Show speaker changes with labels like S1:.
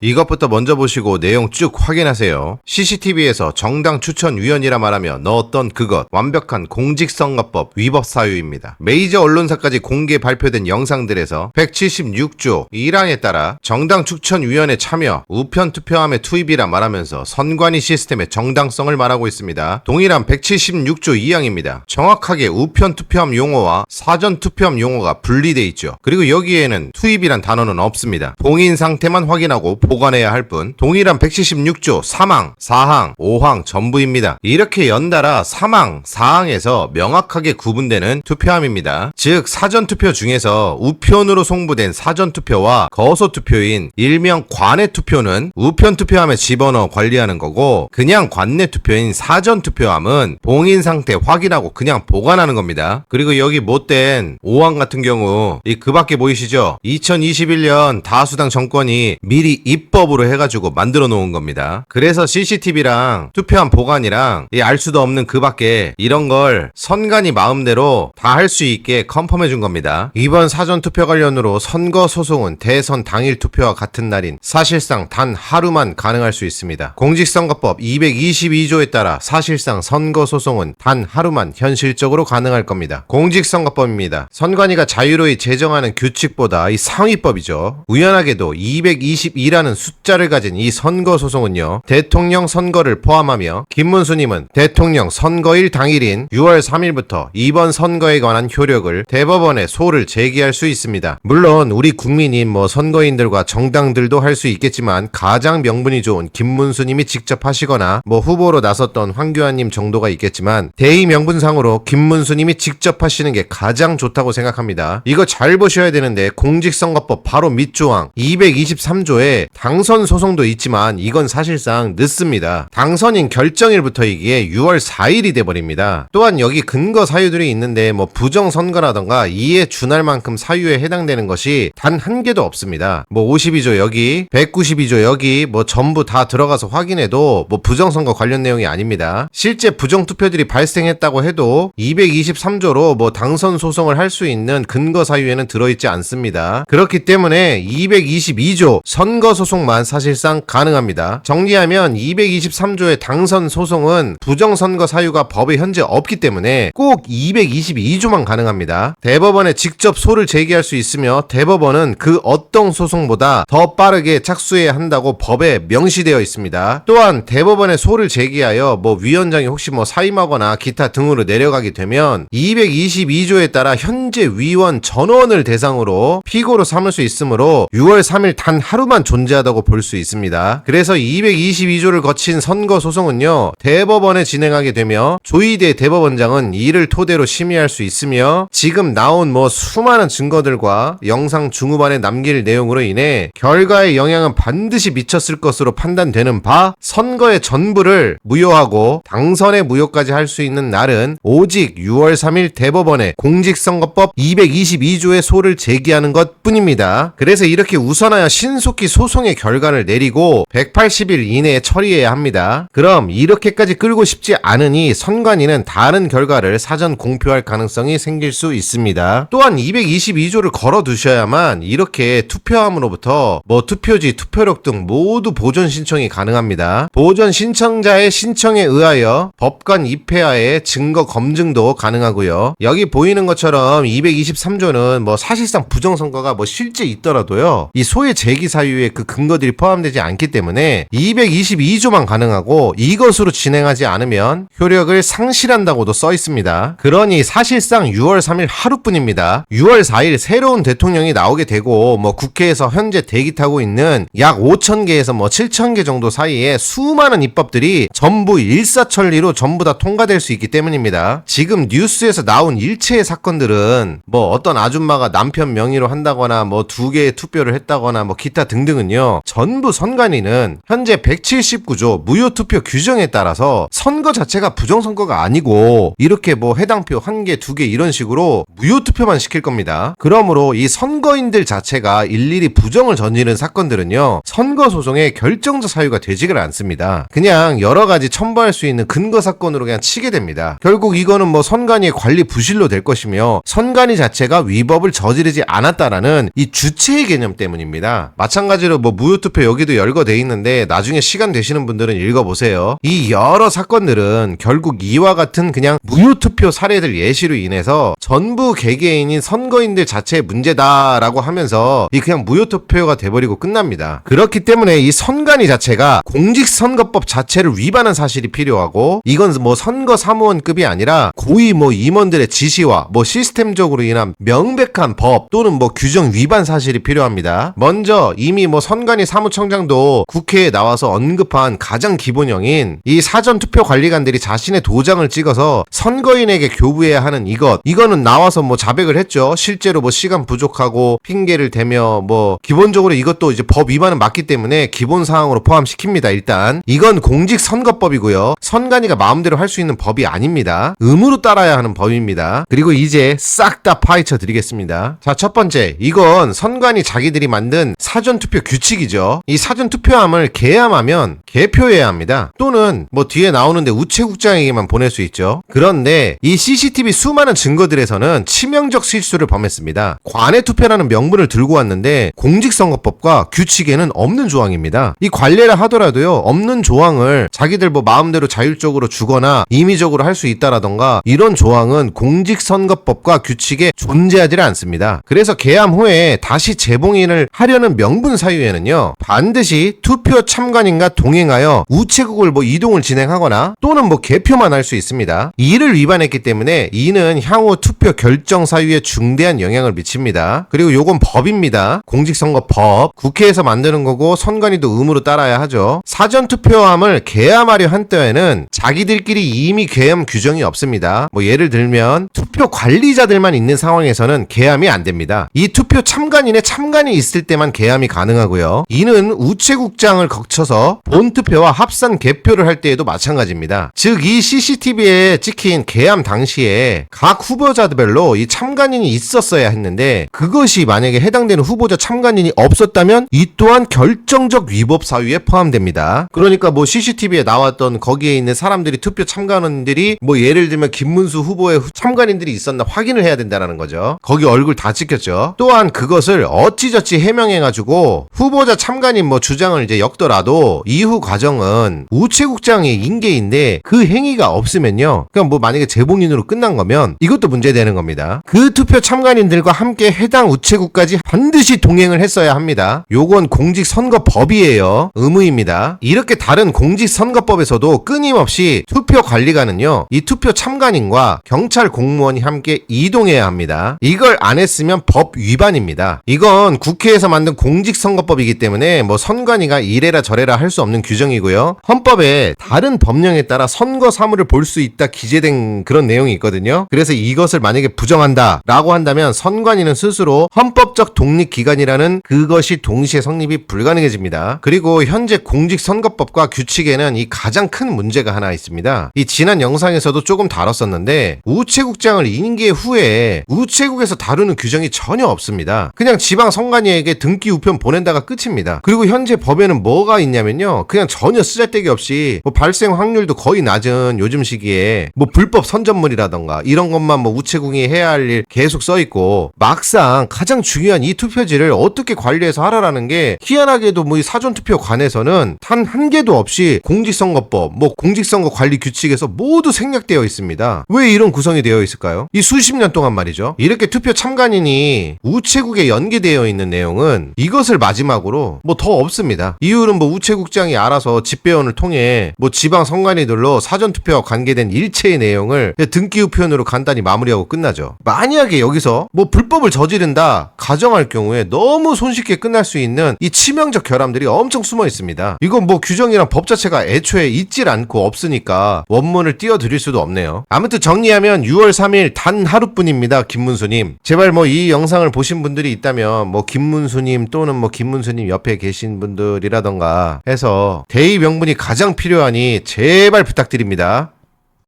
S1: 이것부터 먼저 보시고 내용 쭉 확인하세요. CCTV에서 정당 추천위원이라 말하며 넣었던 그것 완벽한 공직선거법 위법 사유입니다. 메이저 언론사까지 공개 발표된 영상들에서 176조 1항에 따라 정당 추천위원회 참여, 우편 투표함의 투입이라 말하면서 선관위 시스템의 정당성을 말하고 있습니다. 동일한 176조 2항입니다. 정확하게 우편 투표함 용어와 사전 투표함 용어가 분리돼 있죠. 그리고 여기에는 투입이란 단어는 없습니다. 봉인 상태만 확인하고 보관해야 할 뿐. 동일한 176조 3항, 4항, 5항 전부입니다. 이렇게 연달아 3항, 4항에서 명확하게 구분되는 투표함입니다. 즉 사전투표 중에서 우편으로 송부된 사전투표와 거소투표인 일명 관내투표는 우편투표함에 집어넣어 관리하는 거고, 그냥 관내투표인 사전투표함은 봉인 상태 확인하고 그냥 보관하는 겁니다. 그리고 여기 못된 5항 같은 경우 그 밖에 보이시죠? 2021년 다수당 정권이 미리 입법으로 해가지고 만들어 놓은 겁니다. 그래서 CCTV랑 투표함 보관이랑 알 수도 없는 그 밖에 이런 걸 선관위 마음대로 다 할 수 있게 컨펌해 준 겁니다. 이번 사전투표 관련으로 선거 소송은 대선 당일 투표와 같은 날인 사실상 단 하루만 가능할 수 있습니다. 공직선거법 222조에 따라 사실상 선거 소송은 단 하루만 현실적으로 가능할 겁니다. 공직선거법입니다. 선관위가 자유로이 제정하는 규칙보다 이 상위법이죠. 우연하게도 222라는 숫자를 가진 이 선거소송은요, 대통령 선거를 포함하며 김문수님은 대통령 선거일 당일인 6월 3일부터 이번 선거에 관한 효력을 대법원에 소를 제기할 수 있습니다. 물론 우리 국민인 선거인들과 정당들도 할 수 있겠지만 가장 명분이 좋은 김문수님이 직접 하시거나 후보로 나섰던 황교안님 정도가 있겠지만 대의 명분상으로 김문수님이 직접 하시는 게 가장 좋다고 생각합니다. 이거 잘 보셔야 되는데 공직선거법 바로 밑조항 223조에 당선 소송도 있지만 이건 사실상 늦습니다. 당선인 결정일부터 이게 6월 4일이 돼버립니다. 또한 여기 근거 사유들이 있는데 부정선거라던가 이에 준할 만큼 사유에 해당되는 것이 단 한 개도 없습니다. 52조 여기 192조 여기 전부 다 들어가서 확인해도 부정선거 관련 내용이 아닙니다. 실제 부정투표들이 발생했다고 해도 223조로 당선 소송을 할 수 있는 근거 사유에는 들어있지 않습니다. 그렇기 때문에 222조 선거소송만 사실상 가능합니다. 정리하면 223조의 당선 소송은 부정선거 사유가 법에 현재 없기 때문에 꼭 222조만 가능합니다. 대법원에 직접 소를 제기할 수 있으며 대법원은 그 어떤 소송보다 더 빠르게 착수해야 한다고 법에 명시되어 있습니다. 또한 대법원에 소를 제기하여 위원장이 혹시 사임하거나 기타 등으로 내려가게 되면 222조에 따라 현재 위원 전원을 대상으로 피고로 삼을 수 있으므로 6월 3일 단 하루만 존재하다고 볼 수 있습니다. 그래서 222조를 거친 선거 소송은요, 대법원에 진행하게 되며 조희대 대법원장은 이를 토대로 심의할 수 있으며 지금 나온 수많은 증거들과 영상 중후반에 남길 내용으로 인해 결과에 영향은 반드시 미쳤을 것으로 판단되는 바 선거의 전부를 무효하고 당선의 무효까지 할 수 있는 날은 오직 6월 3일 대법원에 공직선거법 222조의 소를 제기하는 것 뿐입니다. 그래서 이렇게 우선하여 신속히 소송의 결과를 내리고 180일 이내에 처리해야 합니다. 그럼 이렇게까지 끌고 싶지 않으니 선관위는 다른 결과를 사전 공표할 가능성이 생길 수 있습니다. 또한 222조를 걸어두셔야만 이렇게 투표함으로부터 투표지, 투표록 등 모두 보존 신청이 가능합니다. 보존 신청자의 신청에 의하여 법관 입회하에 증거 검증도 가능하고요. 여기 보이는 것처럼 223조는 사실상 부정선거가 실제 있더라도요, 이 소의 제기 사유에 그 근거들이 포함되지 않기 때문에 222조만 가능하고 이것으로 진행하지 않으면 효력을 상실한다고도 써 있습니다. 그러니 사실상 6월 3일 하루뿐입니다. 6월 4일 새로운 대통령이 나오게 되고 국회에서 현재 대기 타고 있는 약 5,000개에서 7,000개 정도 사이에 수많은 입법들이 전부 일사천리로 전부 다 통과될 수 있기 때문입니다. 지금 뉴스에서 나온 일체의 사건들은 어떤 아줌마가 남편 명의로 한다거나 2개의 투표를 했다거나 기타 등등은요, 전부 선관위는 현재 179조 무효투표 규정에 따라서 선거 자체가 부정선거가 아니고 이렇게 해당표 1개, 2개 이런 식으로 무효투표만 시킬 겁니다. 그러므로 이 선거인들 자체가 일일이 부정을 저지른 사건들은요, 선거소송의 결정적 사유가 되지를 않습니다. 그냥 여러가지 첨부할 수 있는 근거 사건으로 그냥 치게 됩니다. 결국 이거는 선관위의 관리 부실로 될 것이며 선관위 자체가 위법을 저지르지 않았다라는 이 주체의 개념 때문입니다. 마찬가지로 뭐 무효투표 여기도 열거돼 있는데 나중에 시간 되시는 분들은 읽어보세요. 이 여러 사건들은 결국 이와 같은 그냥 무효투표 사례들 예시로 인해서 전부 개개인인 선거인들 자체의 문제다라고 하면서 이 그냥 무효투표가 돼버리고 끝납니다. 그렇기 때문에 이 선관위 자체가 공직선거법 자체를 위반한 사실이 필요하고, 이건 뭐 선거 사무원급이 아니라 고위 뭐 임원들의 지시와 뭐 시스템적으로 인한 명백한 법 또는 뭐 규정 위반 사실이 필요합니다. 먼저 이미 뭐 선관위 사무총장도 국회에 나와서 언급한 가장 기본형인 이 사전투표 관리관들이 자신의 도장을 찍어서 선거인에게 교부해야 하는 이거는 나와서 뭐 자백을 했죠. 실제로 뭐 시간 부족하고 핑계를 대며 뭐 기본적으로 이것도 이제 법 위반은 맞기 때문에 기본 사항으로 포함시킵니다. 일단 이건 공직선거법이고요. 선관위가 마음대로 할 수 있는 법이 아닙니다. 의무로 따라야 하는 법입니다. 그리고 이제 싹 다 파헤쳐 드리겠습니다. 자, 첫 번째, 이건 선관위 자기들이 만든 사전투표 규칙이죠. 이 사전투표함을 개함하면 개표해야 합니다. 또는 뭐 뒤에 나오는데 우체국장에게만 보낼 수 있죠. 그런데 이 CCTV 수많은 증거들에서는 치명적 실수를 범했습니다. 관외투표라는 명분을 들고 왔는데 공직선거법과 규칙에는 없는 조항입니다. 이 관례라 하더라도요, 없는 조항을 자기들 뭐 마음대로 자율적으로 주거나 임의적으로 할 수 있다라던가 이런 조항은 공직선거법과 규칙에 존재하지 않습니다. 그래서 개함 후에 다시 재봉인을 하려는 명분 사유에는요, 반드시 투표 참관인과 동행하여 우체국을 뭐 이동을 진행하거나 또는 뭐 개표만 할 수 있습니다. 이를 위반했기 때문에 이는 향후 투표 결정 사유에 중대한 영향을 미칩니다. 그리고 요건 법입니다. 공직선거법. 국회에서 만드는 거고 선관위도 의무로 따라야 하죠. 사전투표함을 개함하려 한 때에는 자기들끼리 이미 개함 규정이 없습니다. 뭐 예를 들면 투표 관리자들만 있는 상황에서는 개함이 안 됩니다. 이 투표 참관인의 참관이 있을 때만 개함이 가능하고요. 이는 우체국장을 거쳐서 본투표와 합산 개표를 할 때에도 마찬가지입니다. 즉 이 CCTV에 찍힌 개함 당시에 각 후보자들별로 이 참관인이 있었어야 했는데 그것이 만약에 해당되는 후보자 참관인이 없었다면 이 또한 결정적 위법 사유에 포함됩니다. 그러니까 뭐 CCTV에 나왔던 거기에 있는 사람들이 투표 참관인들이 뭐 예를 들면 김문수 후보의 참관인들이 있었나 확인을 해야 된다는 거죠. 거기 얼굴 다 찍혔죠. 또한 그것을 어찌저찌 해명해가지고 후보자 참관인 뭐 주장을 이제 엮더라도 이후 과정은 우체국장의 인계인데 그 행위가 없으면요, 그냥 뭐 만약에 재봉인으로 끝난 거면 이것도 문제되는 겁니다. 그 투표 참관인들과 함께 해당 우체국까지 반드시 동행을 했어야 합니다. 요건 공직선거법이에요. 의무입니다. 이렇게 다른 공직선거법에서도 끊임없이 투표 관리관은요, 이 투표 참관인과 경찰 공무원이 함께 이동해야 합니다. 이걸 안 했으면 법 위반입니다. 이건 국회에서 만든 공직선거법이기 때문에 뭐 선관위가 이래라 저래라 할 수 없는 규정이고요. 헌법에 다른 법령에 따라 선거 사무를 볼 수 있다 기재된 그런 내용이 있거든요. 그래서 이것을 만약에 부정한다 라고 한다면 선관위는 스스로 헌법적 독립기관이라는 그것이 동시에 성립이 불가능해집니다. 그리고 현재 공직선거법과 규칙에는 이 가장 큰 문제가 하나 있습니다. 이 지난 영상에서도 조금 다뤘었는데 우체국장을 인계 후에 우체국에서 다루는 규정이 전혀 없습니다. 그냥 지방 선관위에게 등기 우편 보낸다가 끝입니다. 그리고 현재 법에는 뭐가 있냐면요, 그냥 전혀 쓰잘데기 없이 뭐 발생 확률도 거의 낮은 요즘 시기에 뭐 불법 선전물이라던가 이런 것만 뭐 우체국이 해야 할 일 계속 써있고, 막상 가장 중요한 이 투표지를 어떻게 관리해서 하라라는 게 희한하게도 뭐 이 사전투표관에서는 단 한 개도 없이 공직선거법 뭐 공직선거 관리 규칙에서 모두 생략되어 있습니다. 왜 이런 구성이 되어 있을까요? 이 수십 년 동안 말이죠. 이렇게 투표 참관인이 우체국에 연계되어 있는 내용은 이것을 마지막으로 뭐 더 없습니다. 이유는 뭐 우체국장이 알아서 집배원을 통해 뭐 지방 선관위들로 사전투표와 관계된 일체의 내용을 등기 우편으로 간단히 마무리하고 끝나죠. 만약에 여기서 뭐 불법을 저지른다 가정할 경우에 너무 손쉽게 끝날 수 있는 이 치명적 결함들이 엄청 숨어 있습니다. 이건 뭐 규정이랑 법 자체가 애초에 있질 않고 없으니까 원문을 띄워드릴 수도 없네요. 아무튼 정리하면 6월 3일 단 하루뿐입니다. 김문수님, 제발 뭐 이 영상을 보신 분들이 있다면 뭐 김문수님 또는 뭐 김문수님 옆에 계신 분들이라던가 해서 대의 명분이 가장 필요하니 제발 부탁드립니다.